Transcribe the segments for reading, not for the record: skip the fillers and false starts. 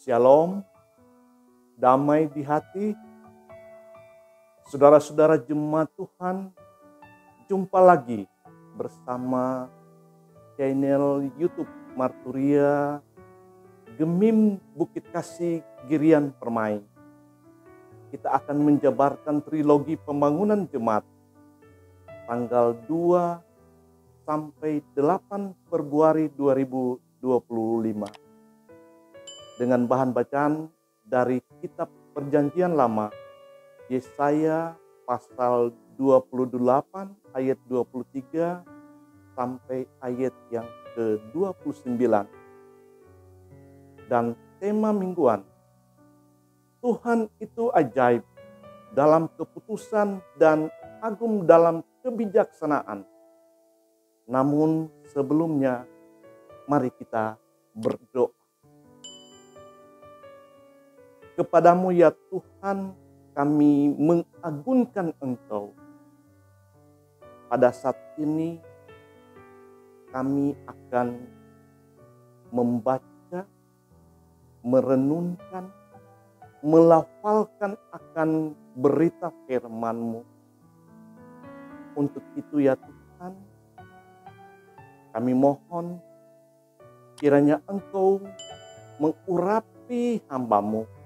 Shalom, damai di hati. Saudara-saudara jemaat Tuhan, jumpa lagi bersama channel YouTube Marturia Gemim Bukit Kasih Girian Permai. Kita akan menjabarkan trilogi pembangunan jemaat tanggal 2 sampai 8 Februari 2025. Dengan bahan bacaan dari kitab Perjanjian Lama, Yesaya pasal 28 ayat 23 sampai ayat yang ke-29. Dan tema mingguan, Tuhan itu ajaib dalam keputusan dan agung dalam kebijaksanaan. Namun sebelumnya, mari kita berdoa. Kepadamu ya Tuhan, kami mengagungkan Engkau. Pada saat ini kami akan membaca, merenungkan, melafalkan akan berita firman-Mu. Untuk itu ya Tuhan, kami mohon kiranya Engkau mengurapi hamba-Mu.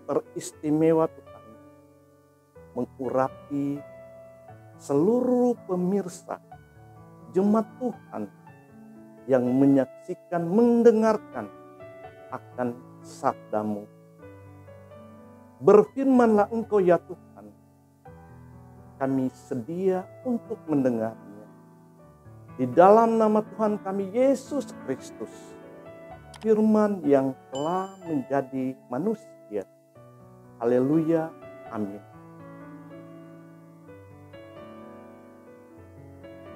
Teristimewa Tuhan, mengurapi seluruh pemirsa jemaat Tuhan yang menyaksikan, mendengarkan akan sabda-Mu. Berfirmanlah Engkau ya Tuhan, kami sedia untuk mendengarnya. Di dalam nama Tuhan kami Yesus Kristus, firman yang telah menjadi manusia. Haleluya, amin.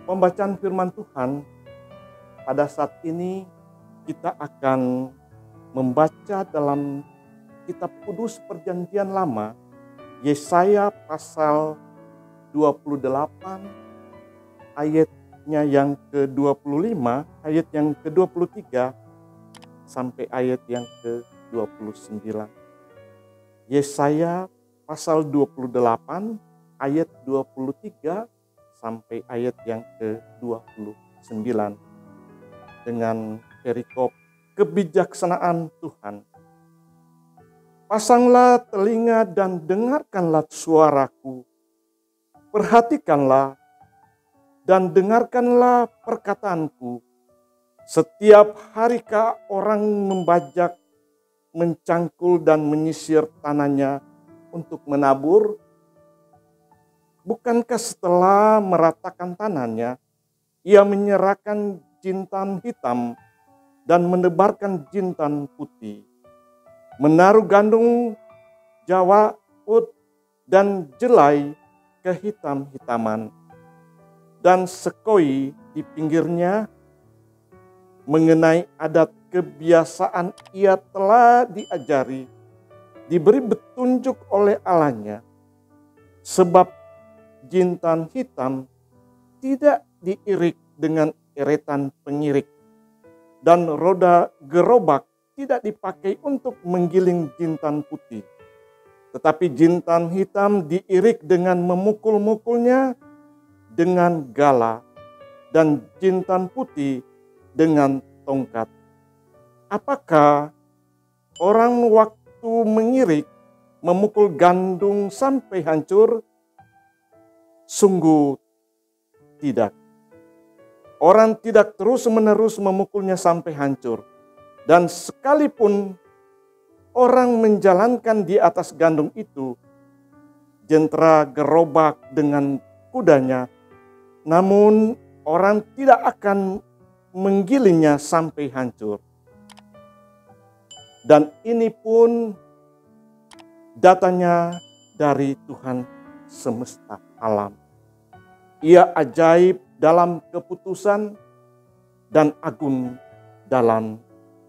Pembacaan firman Tuhan pada saat ini kita akan membaca dalam kitab Kudus Perjanjian Lama, Yesaya pasal 28 ayatnya yang ke-25, ayat yang ke-23 sampai ayat yang ke-29. Yesaya pasal 28 ayat 23 sampai ayat yang ke-29 dengan perikop kebijaksanaan Tuhan. Pasanglah telinga dan dengarkanlah suaraku. Perhatikanlah dan dengarkanlah perkataanku. Setiap harikah orang membajak, mencangkul dan menyisir tanahnya untuk menabur? Bukankah setelah meratakan tanahnya, ia menyerahkan jintan hitam dan menebarkan jintan putih, menaruh gandum, jawa, ut, dan jelai kehitam-hitaman, dan sekoi di pinggirnya? Mengenai adat kebiasaan ia telah diajari, diberi petunjuk oleh Allahnya. Sebab jintan hitam tidak diirik dengan eretan pengirik, dan roda gerobak tidak dipakai untuk menggiling jintan putih. Tetapi jintan hitam diirik dengan memukul-mukulnya dengan gala, dan jintan putih dengan tongkat. Apakah orang waktu mengirik memukul gandum sampai hancur? Sungguh tidak. Orang tidak terus-menerus memukulnya sampai hancur. Dan sekalipun orang menjalankan di atas gandum itu, jentera gerobak dengan kudanya, namun orang tidak akan menggilingnya sampai hancur. Dan ini pun datanya dari Tuhan semesta alam. Ia ajaib dalam keputusan dan agung dalam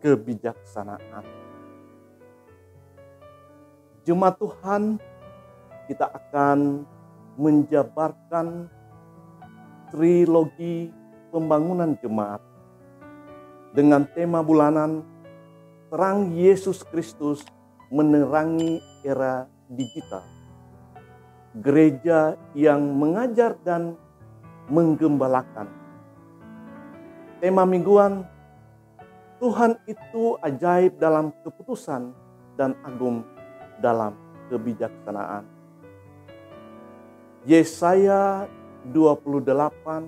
kebijaksanaan. Jemaat Tuhan, kita akan menjabarkan trilogi pembangunan jemaat dengan tema bulanan terang Yesus Kristus menerangi era digital. Gereja yang mengajar dan menggembalakan. Tema mingguan, Tuhan itu ajaib dalam keputusan dan agung dalam kebijaksanaan. Yesaya 28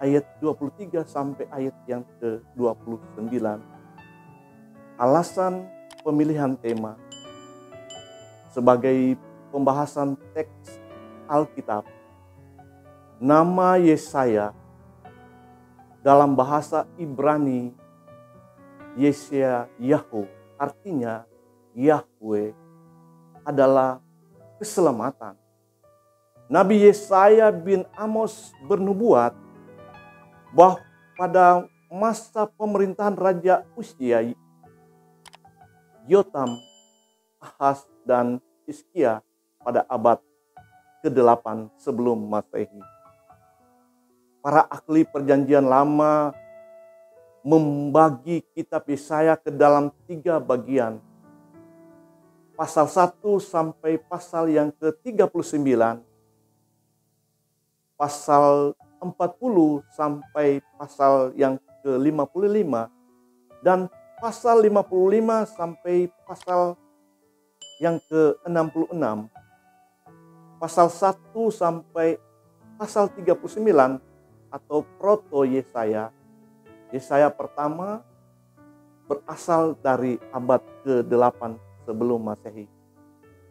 ayat 23 sampai ayat yang ke-29. Alasan pemilihan tema sebagai pembahasan teks Alkitab. Nama Yesaya dalam bahasa Ibrani Yeshayahu, artinya Yahweh adalah keselamatan. Nabi Yesaya bin Amos bernubuat bahwa pada masa pemerintahan Raja Uzia, Yotam, Ahaz, dan Hizkia pada abad ke-8 sebelum Masehi. Para ahli perjanjian lama membagi kitab Yesaya ke dalam 3 bagian. Pasal 1 sampai pasal yang ke-39. Pasal 40 sampai pasal yang ke-55. Dan pasal 55 sampai pasal yang ke-66. Pasal 1 sampai pasal 39 atau proto Yesaya. Yesaya pertama berasal dari abad ke-8 sebelum Masehi.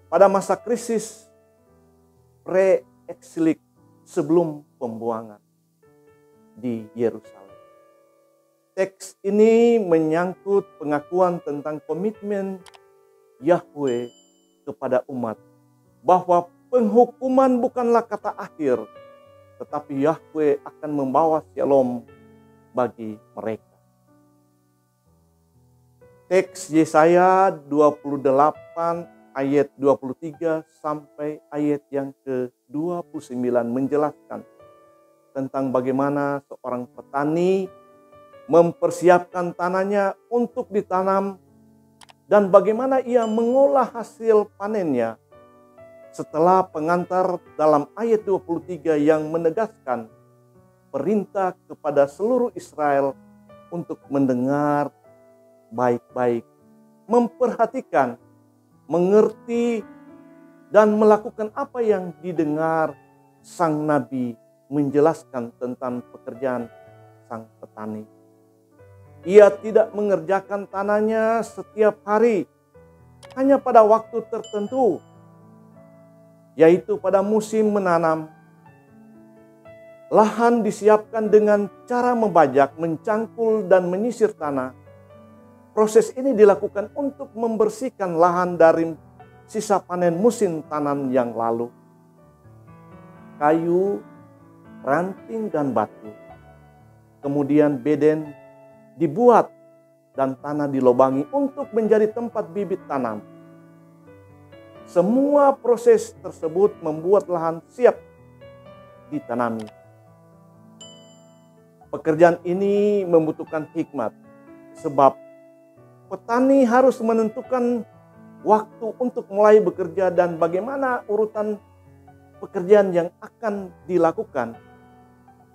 Pada masa krisis pre-eksilik sebelum pembuangan di Yerusalem. Teks ini menyangkut pengakuan tentang komitmen Yahweh kepada umat bahwa penghukuman bukanlah kata akhir, tetapi Yahweh akan membawa shalom bagi mereka. Teks Yesaya 28 ayat 23 sampai ayat yang ke-29 menjelaskan tentang bagaimana seorang petani mempersiapkan tanahnya untuk ditanam dan bagaimana ia mengolah hasil panennya. Setelah pengantar dalam ayat 23 yang menegaskan perintah kepada seluruh Israel untuk mendengar baik-baik, memperhatikan, mengerti, dan melakukan apa yang didengar, sang nabi menjelaskan tentang pekerjaan sang petani. Ia tidak mengerjakan tanahnya setiap hari, hanya pada waktu tertentu, yaitu pada musim menanam. Lahan disiapkan dengan cara membajak, mencangkul, dan menyisir tanah. Proses ini dilakukan untuk membersihkan lahan dari sisa panen musim tanam yang lalu. Kayu, ranting, dan batu. Kemudian beden dibuat dan tanah dilobangi untuk menjadi tempat bibit tanam. Semua proses tersebut membuat lahan siap ditanami. Pekerjaan ini membutuhkan hikmat, sebab petani harus menentukan waktu untuk mulai bekerja dan bagaimana urutan pekerjaan yang akan dilakukan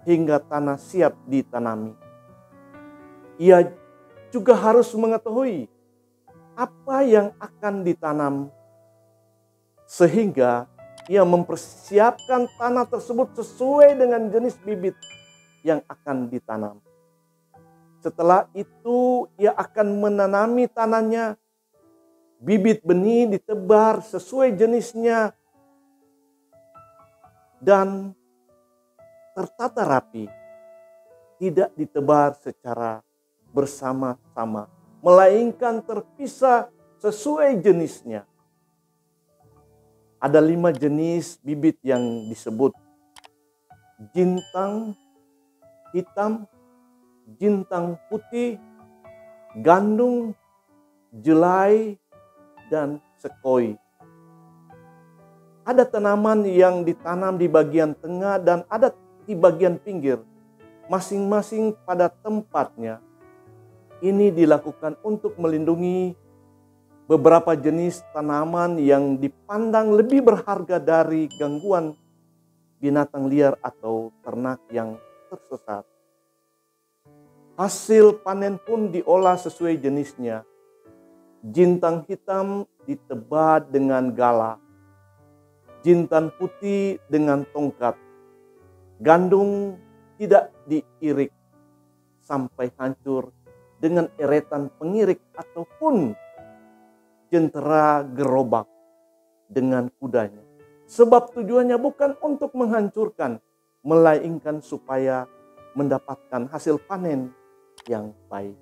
hingga tanah siap ditanami. Ia juga harus mengetahui apa yang akan ditanam, sehingga ia mempersiapkan tanah tersebut sesuai dengan jenis bibit yang akan ditanam. Setelah itu ia akan menanami tanahnya. Bibit benih ditebar sesuai jenisnya dan tertata rapi. Tidak ditebar secara bersama-sama, melainkan terpisah sesuai jenisnya. Ada 5 jenis bibit yang disebut: jintang hitam, jintang putih, gandum, jelai, dan sekoi. Ada tanaman yang ditanam di bagian tengah dan ada di bagian pinggir, masing-masing pada tempatnya. ini dilakukan untuk melindungi beberapa jenis tanaman yang dipandang lebih berharga dari gangguan binatang liar atau ternak yang tersesat. Hasil panen pun diolah sesuai jenisnya. Jintan hitam ditebar dengan gala, jintan putih dengan tongkat, gandum tidak diirik sampai hancur dengan eretan pengirik ataupun jentera gerobak dengan kudanya. Sebab tujuannya bukan untuk menghancurkan, melainkan supaya mendapatkan hasil panen yang baik.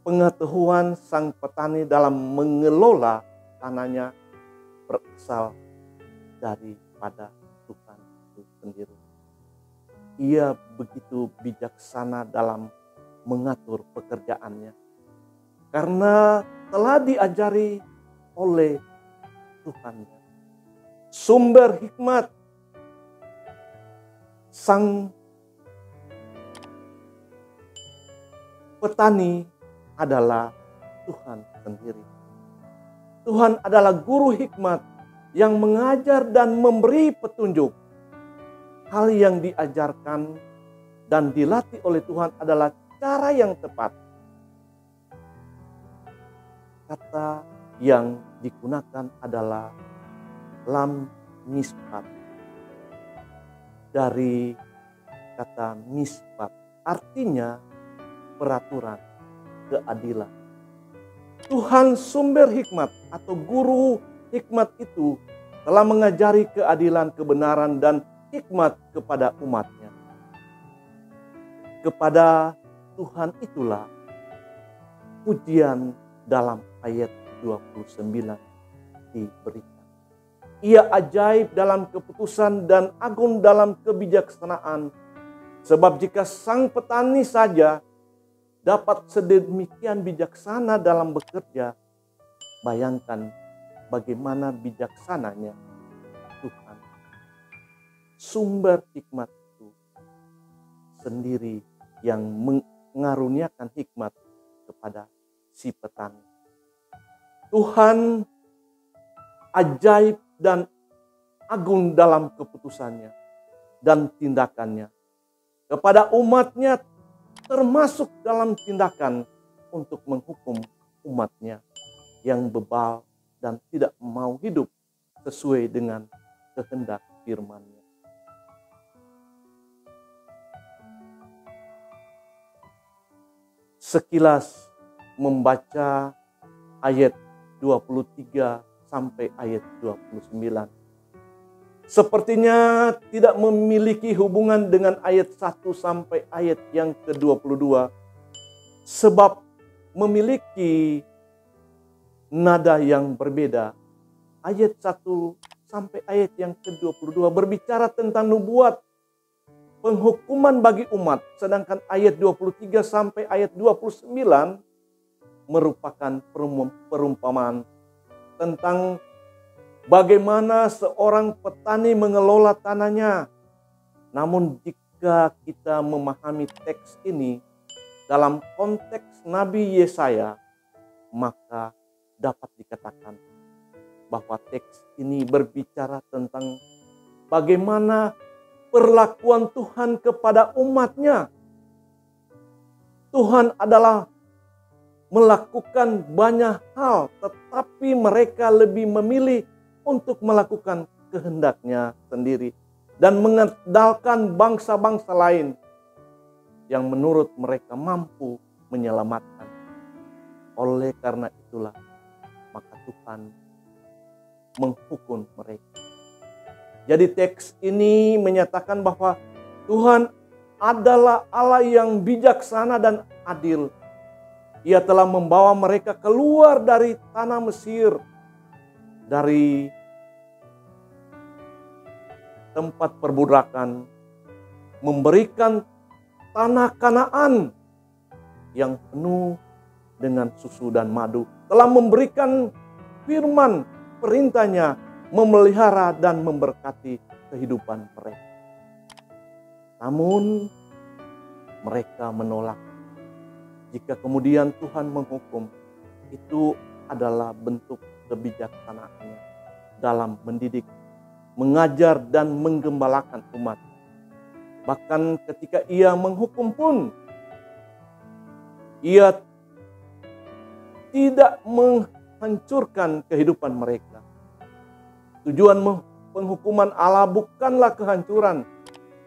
Pengetahuan sang petani dalam mengelola tanahnya berasal daripada Tuhan itu sendiri. Ia begitu bijaksana dalam mengatur pekerjaannya, karena telah diajari oleh Tuhannya. Sumber hikmat sang petani adalah Tuhan sendiri. Tuhan adalah guru hikmat yang mengajar dan memberi petunjuk. Hal yang diajarkan dan dilatih oleh Tuhan adalah cara yang tepat. Kata yang digunakan adalah lam mispat, dari kata mispat, artinya peraturan, keadilan. Tuhan sumber hikmat atau guru hikmat itu telah mengajari keadilan, kebenaran, dan hikmat kepada umatnya. Kepada Tuhan itulah pujian dalam ayat 29 diberikan. Ia ajaib dalam keputusan dan agung dalam kebijaksanaan. Sebab jika sang petani saja dapat sedemikian bijaksana dalam bekerja, bayangkan bagaimana bijaksananya Tuhan. Sumber hikmat itu sendiri yang mengaruniakan hikmat kepada si petani. Tuhan ajaib dan agung dalam keputusannya dan tindakannya kepada umatnya, termasuk dalam tindakan untuk menghukum umatnya yang bebal dan tidak mau hidup sesuai dengan kehendak firman-Nya. Sekilas membaca ayat 23 sampai ayat 29. Sepertinya tidak memiliki hubungan dengan ayat 1 sampai ayat yang ke-22. Sebab memiliki nada yang berbeda. Ayat 1 sampai ayat yang ke-22 berbicara tentang nubuat penghukuman bagi umat. Sedangkan ayat 23 sampai ayat 29 merupakan perumpamaan tentang bagaimana seorang petani mengelola tanahnya. Namun jika kita memahami teks ini dalam konteks Nabi Yesaya, maka dapat dikatakan bahwa teks ini berbicara tentang bagaimana perlakuan Tuhan kepada umatnya. Tuhan adalah melakukan banyak hal, tetapi mereka lebih memilih untuk melakukan kehendaknya sendiri dan mengandalkan bangsa-bangsa lain yang menurut mereka mampu menyelamatkan. Oleh karena itulah, maka Tuhan menghukum mereka. Jadi teks ini menyatakan bahwa Tuhan adalah Allah yang bijaksana dan adil. Ia telah membawa mereka keluar dari tanah Mesir, dari tempat perbudakan, memberikan tanah Kanaan yang penuh dengan susu dan madu. Telah memberikan firman perintahnya, memelihara dan memberkati kehidupan mereka. Namun mereka menolak Jika kemudian Tuhan menghukum, itu adalah bentuk kebijaksanaannya dalam mendidik, mengajar, dan menggembalakan umat. Bahkan ketika ia menghukum pun, ia tidak menghancurkan kehidupan mereka. Tujuan penghukuman Allah bukanlah kehancuran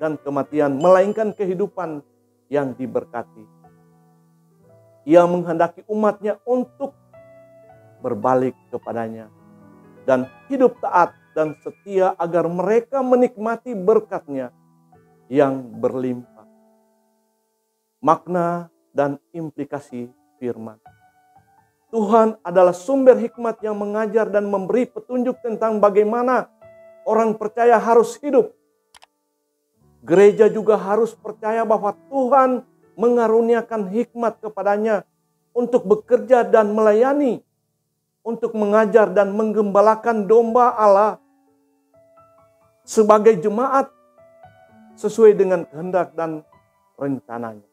dan kematian, melainkan kehidupan yang diberkati. Ia menghendaki umatnya untuk berbalik kepadanya dan hidup taat dan setia agar mereka menikmati berkat-Nya yang berlimpah. Makna dan implikasi firman. Tuhan adalah sumber hikmat yang mengajar dan memberi petunjuk tentang bagaimana orang percaya harus hidup. Gereja juga harus percaya bahwa Tuhan mengaruniakan hikmat kepadanya untuk bekerja dan melayani, untuk mengajar dan menggembalakan domba Allah sebagai jemaat sesuai dengan kehendak dan rencananya.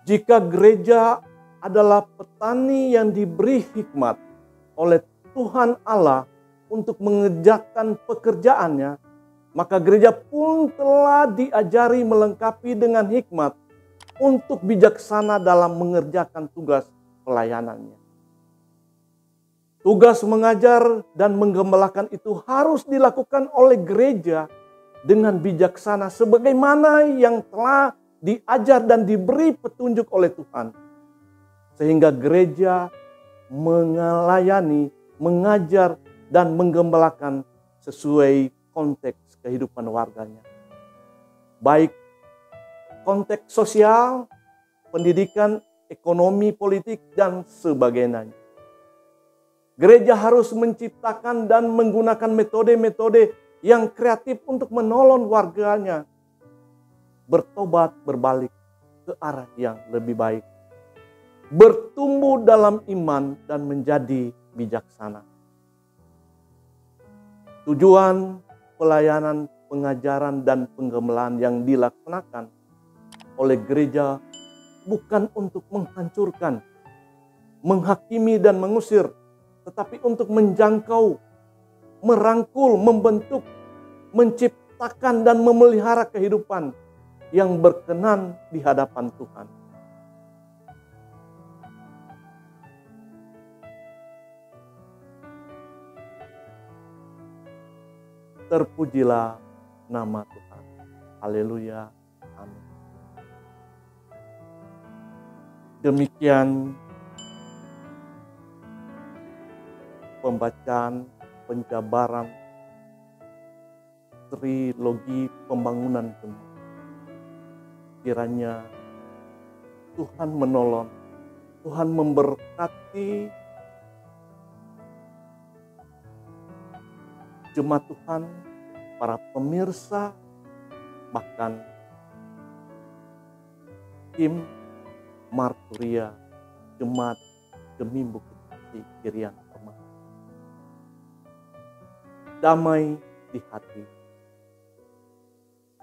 Jika gereja adalah petani yang diberi hikmat oleh Tuhan Allah untuk mengerjakan pekerjaannya, maka gereja pun telah diajari melengkapi dengan hikmat untuk bijaksana dalam mengerjakan tugas pelayanannya. Tugas mengajar dan menggembalakan itu harus dilakukan oleh gereja dengan bijaksana sebagaimana yang telah diajar dan diberi petunjuk oleh Tuhan. Sehingga gereja melayani, mengajar, dan menggembalakan sesuai konteks kehidupan warganya. Baik konteks sosial, pendidikan, ekonomi, politik, dan sebagainya. Gereja harus menciptakan dan menggunakan metode-metode yang kreatif untuk menolong warganya bertobat, berbalik ke arah yang lebih baik, bertumbuh dalam iman dan menjadi bijaksana. Tujuan pelayanan, pengajaran, dan penggembalaan yang dilaksanakan oleh gereja bukan untuk menghancurkan, menghakimi, dan mengusir, tetapi untuk menjangkau, merangkul, membentuk, menciptakan, dan memelihara kehidupan yang berkenan di hadapan Tuhan. Terpujilah nama Tuhan. Haleluya. Amin. Demikian pembacaan penjabaran trilogi pembangunan jemaat. Kiranya Tuhan menolong, Tuhan memberkati jemaat Tuhan, para pemirsa, bahkan tim Marturia, jemaat demi Bukit Kirian Permai. Damai di hati.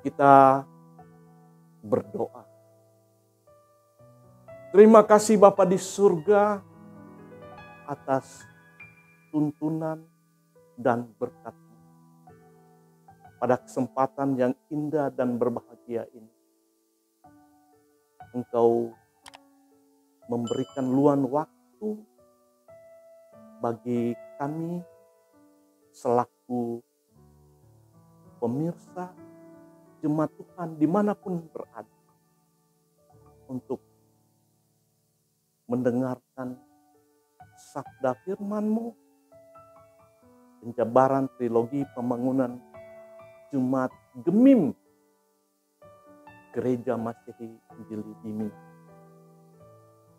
Kita berdoa. Terima kasih Bapa di surga atas tuntunan dan berkat pada kesempatan yang indah dan berbahagia ini. Engkau memberikan luang waktu bagi kami selaku pemirsa jemaat Tuhan dimanapun berada untuk mendengarkan sabda firman-Mu, penjabaran trilogi pembangunan Jemaat Gemim Gereja Masehi Injili Bimi.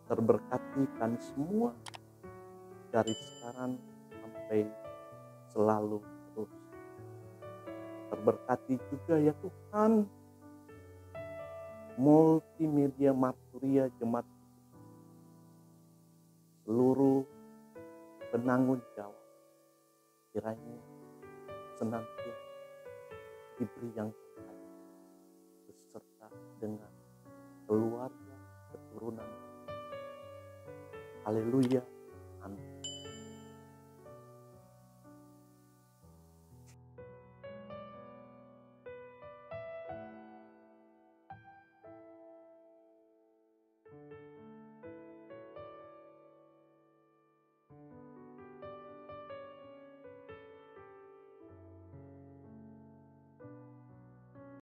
Terberkati kami semua dari sekarang sampai selalu terus. Terberkati juga ya Tuhan multimedia Marturia Jemaat, seluruh penanggung jawab, kiranya senantiasa diberi yang terbaik beserta dengan keluarga, keturunan. Haleluya.